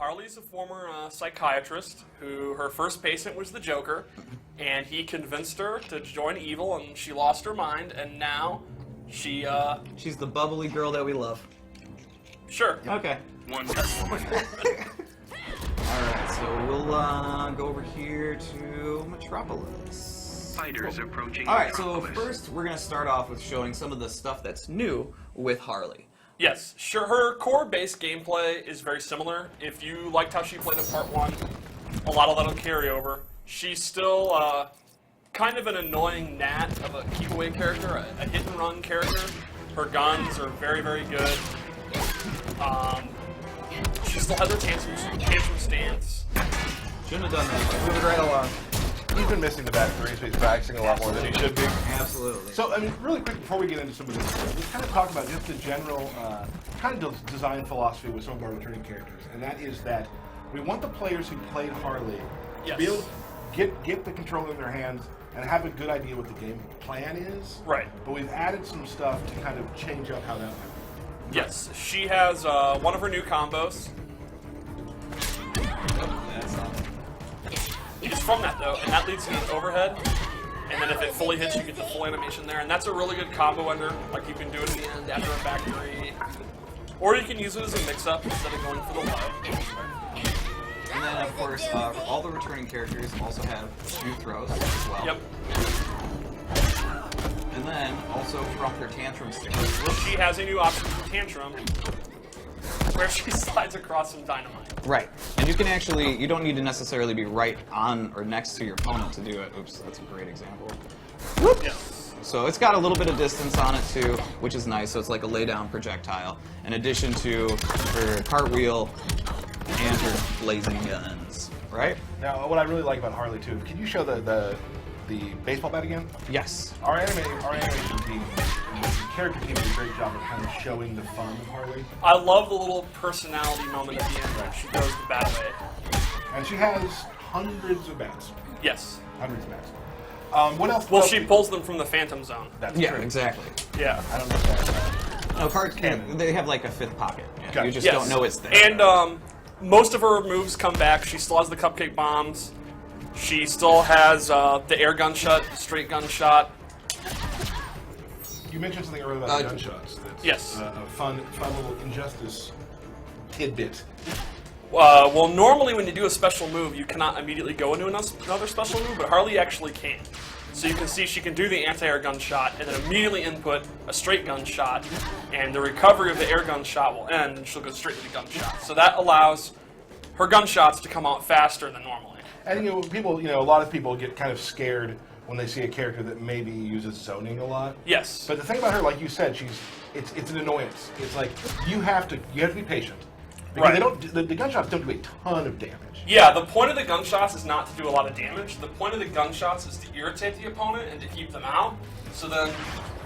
Harley's a former psychiatrist who her first patient was the Joker, and he convinced her to join evil, and she lost her mind, and now she, She's the bubbly girl that we love. Sure. Okay. Wonder Woman. Alright, so we'll go over here to Metropolis. Fighters approaching. Alright, so Metropolis. first we're going to start off with showing some of the stuff that's new with Harley. Yes, sure. Her core base gameplay is very similar. If you liked how she played in Part 1, a lot of that will carry over. She's still kind of an annoying gnat of a keep-away character, a hit-and-run character. Her guns are very, very good. She still has her tantrum stance. Shouldn't have done that. Move it right along. He's been missing the back three, so he's practicing a lot more than he should be. Absolutely. So, I mean, really quick, before we get into some of this, let's kind of talk about just the general kind of design philosophy with some of our returning characters, and that is that we want the players who played Harley to be able to get the controller in their hands and have a good idea what the game plan is. Right. But we've added some stuff to kind of change up how that might be. Yes, she has one of her new combos. She's from that, though, and that leads to an overhead. And then if it fully hits, you get the full animation there. And that's a really good combo ender. Like, you can do it at the end after a back three. Or you can use it as a mix-up instead of going for the low. And then, of course, all the returning characters also have two throws as well. Yep. And then, also from her tantrum stick. She has a new option for Tantrum, where she slides across some dynamite. Right. And you can actually, you don't need to necessarily be right on or next to your opponent to do it. Oops, that's a great example. Whoop. Yes. So it's got a little bit of distance on it too, which is nice. So it's like a lay-down projectile, in addition to her cartwheel and her blazing guns. Right? Now, what I really like about Harley, too, can you show the baseball bat again? Yes. Our animation team, the character team did a great job of kind of showing the fun of Harley. I love the little personality moment at the end when she throws the bat away. And she has hundreds of bats. Yes. Hundreds of bats. What else? Well, she pulls them from the Phantom Zone. That's Yeah, true. exactly. Yeah. I don't know if that's No, cards they have like a fifth pocket. Yeah, Gotcha. you just Yes. don't know it's there. And most of her moves come back. She still has the cupcake bombs. She still has the air gunshot, straight gunshot. You mentioned something earlier about gunshots. That's yes. A fun little injustice tidbit. Well, normally when you do a special move, you cannot immediately go into another special move, but Harley actually can. So you can see she can do the anti-air gunshot and then immediately input a straight gunshot, and the recovery of the air gunshot will end, and she'll go straight to the gunshot. So that allows her gunshots to come out faster than normally. And a lot of people get kind of scared when they see a character that maybe uses zoning a lot. Yes. But the thing about her, like you said, it's an annoyance. It's like you have to be patient. Because Right. the gunshots don't do a ton of damage. Yeah, the point of the gunshots is not to do a lot of damage. The point of the gunshots is to irritate the opponent and to keep them out. So then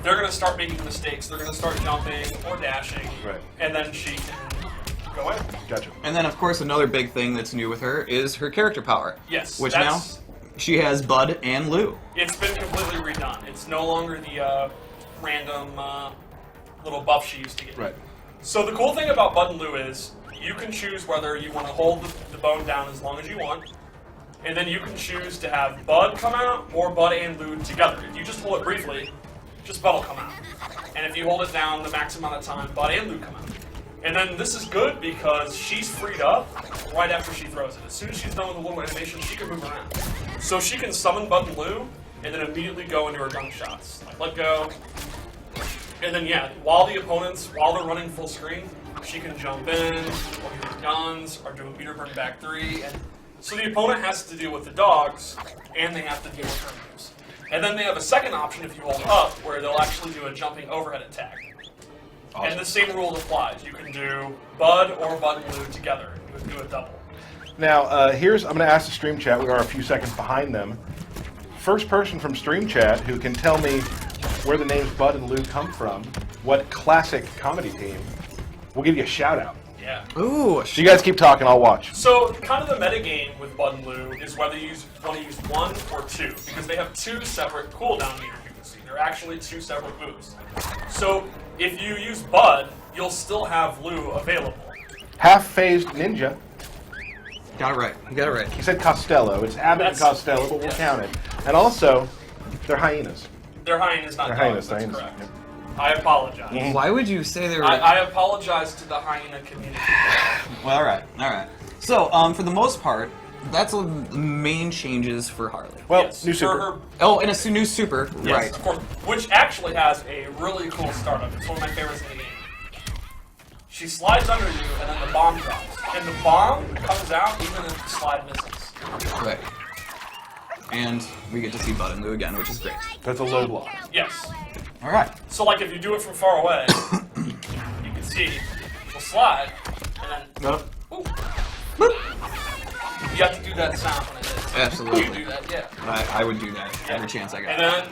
they're going to start making mistakes. They're going to start jumping or dashing. Right. And then she can go in. Gotcha. And then, of course, another big thing that's new with her is her character power. Yes. Which now she has Bud and Lou. It's been completely redone. It's no longer the random little buff she used to get. Right. So the cool thing about Bud and Lou is you can choose whether you want to hold the bone down as long as you want, and then you can choose to have Bud come out or Bud and Lou together. If you just hold it briefly, just Bud will come out. And if you hold it down the max amount of time, Bud and Lou come out. And then this is good because she's freed up right after she throws it. As soon as she's done with the little animation, she can move around. So she can summon Bud and Lou and then immediately go into her gunshots. Like, let go. And then, yeah, while they're running full screen, she can jump in, or use guns, or do a meter burn back three. And so the opponent has to deal with the dogs, and they have to deal with her moves. And then they have a second option if you hold up, where they'll actually do a jumping overhead attack. Awesome. And the same rule applies. You can do Bud or Bud and Lou together. You would do a double. Now, I'm going to ask the stream chat. We are a few seconds behind them. First person from stream chat who can tell me where the names Bud and Lou come from, what classic comedy team, we'll give you a shout out. Yeah. Ooh. So you guys keep talking, I'll watch. So kind of the metagame with Bud and Lou is whether you want to use one or two, because they have two separate cooldown meters you can see. They're actually two separate moves. So if you use Bud, you'll still have Lou available. Half-phased ninja. Got it right. You got it right. He said Costello. It's Abbott and That's- Costello, but we'll yes. count it. And also, they're hyenas. They're hyenas, not They're dogs. hyenas. That's Hyenas. correct. Yep. I apologize. Why would you say they were? I apologize to the hyena community. Well, all right. So, for the most part, that's the main changes for Harley. Well, Yes, new for super. her- Oh, and a new super. yes, Right. of course. Which actually has a really cool startup. It's one of my favorites in the game. She slides under you, and then the bomb drops. And the bomb comes out even if the slide misses. Right. And we get to see Bud and Lou again, which is great. That's a low block. Yes. All right. So, like, if you do it from far away, you can see she'll slide, and then ooh, you have to do that sound when it hits. Absolutely. You do that, yeah. I would do that Yeah. every chance I got. And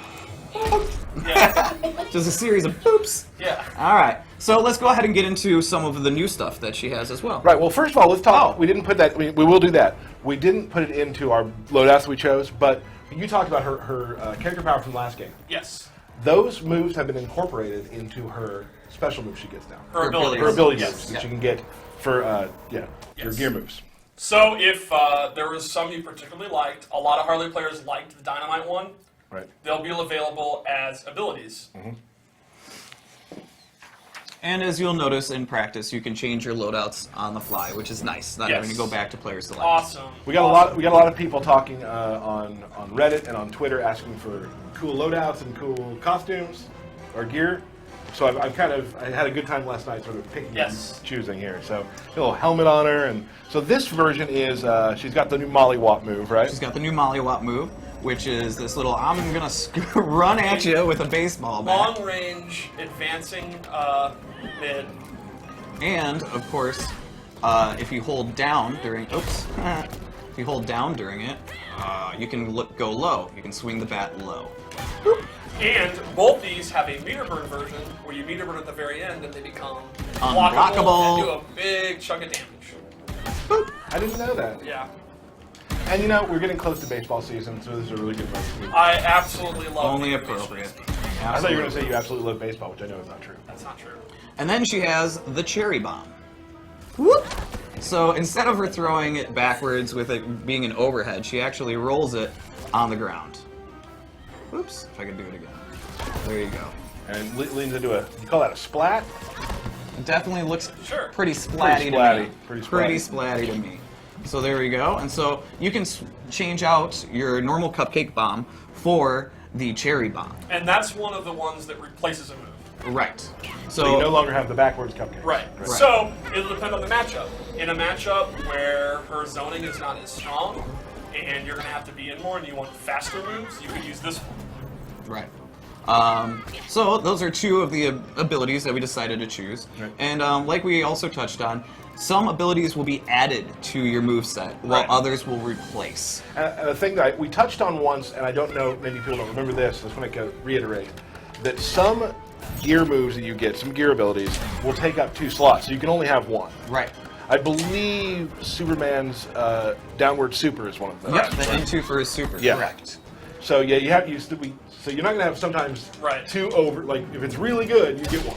then, yeah, Just a series of boops. yeah. All right. So let's go ahead and get into some of the new stuff that she has as well. Right, well, first of all, let's talk. Oh. We didn't put that, we will do that. We didn't put it into our loadouts we chose, but you talked about her character power from last game. Yes. Those moves have been incorporated into her special moves she gets now. Her abilities. Her ability Yes. moves that you can get for, her Yes. gear moves. So if there was some you particularly liked, a lot of Harley players liked the Dynamite one, Right. they'll be available as abilities. And as you'll notice in practice, you can change your loadouts on the fly, which is nice. Not Yes. having to go back to player select. Awesome. We got a lot of people talking on Reddit and on Twitter asking for cool loadouts and cool costumes or gear. So I had a good time last night sort of picking Yes. and choosing here. So a little helmet on her, and so this version is she's got the new Mollywop move, right? She's got the new Mollywop move, which is this little I'm gonna run at you with a baseball bat. Long range, advancing mid. And of course, if you hold down during if you hold down during it, you can go low. You can swing the bat low. And both these have a meter burn version where you meter burn at the very end and they become Unblockable. blockable and do a big chunk of damage. I didn't know that. Yeah. And you know, we're getting close to baseball season, so this is a really good one. I absolutely love Only the appropriate. animations. I thought you were going to say you absolutely love baseball, which I know is not true. That's not true. And then she has the cherry bomb. Whoop! So instead of her throwing it backwards with it being an overhead, she actually rolls it on the ground. Oops, if I could do it again. There you go. And leans into you call that a splat? It definitely looks Sure. pretty splatty to me. Pretty splatty to me. So there we go. And so you can change out your normal cupcake bomb for the cherry bomb. And that's one of the ones that replaces a move. Right. So you no longer have the backwards cupcake. Right. So it'll depend on the matchup. In a matchup where her zoning is not as strong and you're going to have to be in more and you want faster moves, you could use this one. Right. So those are two of the abilities that we decided to choose. Right. And like we also touched on, some abilities will be added to your moveset, while Right. others will replace. And the thing that we touched on once, and I don't know, maybe people don't remember this, I just want to reiterate, that some gear moves that you get, some gear abilities, will take up 2 slots, so you can only have one. Right. I believe Superman's downward super is one of those. Yep, the N2 for his super, Yeah. correct. So yeah, so you're not going to have sometimes Right. 2 over, like if it's really good, you get 1.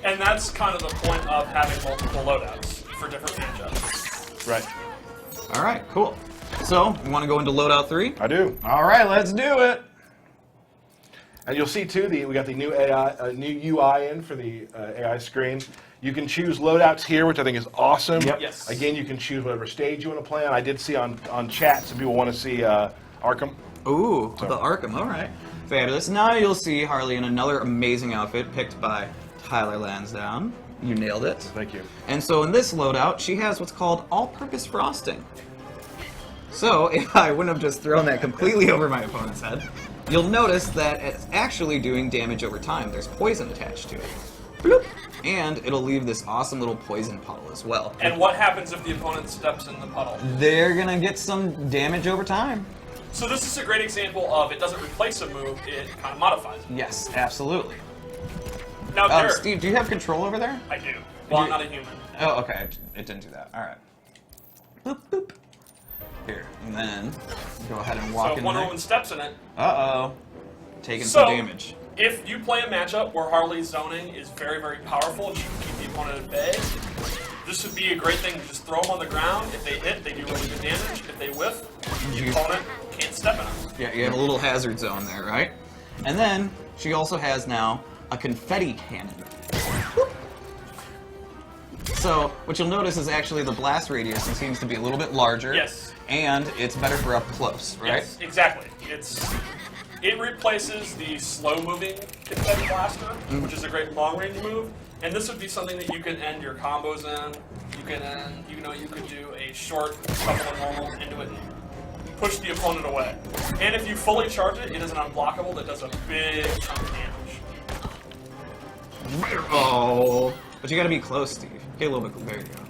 And that's kind of the point of having multiple loadouts for different matchups. Right. All right, cool. So, you want to go into loadout 3? I do. All right, let's do it. And you'll see too, we got the new AI, new UI in for the AI screen. You can choose loadouts here, which I think is awesome. Yep. Yes. Again, you can choose whatever stage you want to play on. I did see on chat some people want to see Arkham. Ooh, the Arkham, all right. Fabulous. Now you'll see Harley in another amazing outfit picked by Tyler Lansdowne. You nailed it. Thank you. And so in this loadout, she has what's called all-purpose frosting. So if I wouldn't have just thrown that completely over my opponent's head, you'll notice that it's actually doing damage over time. There's poison attached to it. Bloop. And it'll leave this awesome little poison puddle as well. And what happens if the opponent steps in the puddle? They're gonna get some damage over time. So this is a great example of it doesn't replace a move, it kind of modifies it. Yes, absolutely. Now, there, Steve, do you have control over there? I do. Well, I'm not a human. Oh, okay. It didn't do that. All right. Boop, boop. Here, and then go ahead and walk So if in Wonder there. Woman steps in it, Uh-oh. Taking So- some damage. if you play a matchup where Harley's zoning is very, very powerful and she can keep the opponent at bay, This would be a great thing to just throw them on the ground. If they hit, they do really good damage. If they whiff, the opponent can't step in them. Yeah, you have a little hazard zone there, right? And then she also has now a confetti cannon. So what you'll notice is actually the blast radius seems to be a little bit larger. Yes. And it's better for up close, right? Yes, exactly. It replaces the slow-moving confetti blaster, which is a great long-range move. And this would be something that you can end your combos in. You could do a short couple of normals into it and push the opponent away. And if you fully charge it, it is an unblockable that does a big chunk of damage. Oh, but you gotta be close, Steve. Get a little bit. There you go.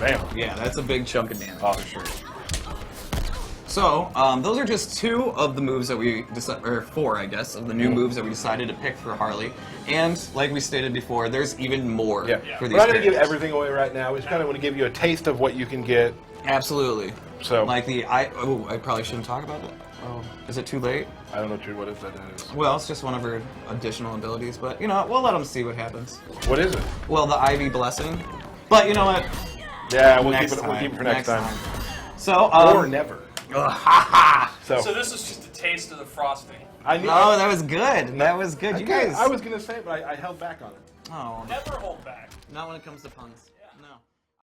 Bam. Yeah, that's a big chunk of damage. Oh, for sure. So, those are just 2 of the moves that we decided, or 4, I guess, of the new moves that we decided to pick for Harley. And, like we stated before, there's even more Yeah. for We're these not going to give characters. everything away right now. We just kind of want to give you a taste of what you can get. Absolutely. So, Like I probably shouldn't talk about it. Oh, is it too late? I don't know, Drew, what is that? Well, it's just one of her additional abilities, but, you know what, we'll let them see what happens. What is it? Well, the Ivy Blessing. But, you know what? Yeah, we'll Next keep it for next time. So, Or never. So this is just a taste of the frosting. I knew. Oh, that was good. That was good. You guys. I was gonna say it, but I held back on it. Oh, Never hold back. not when it comes to puns.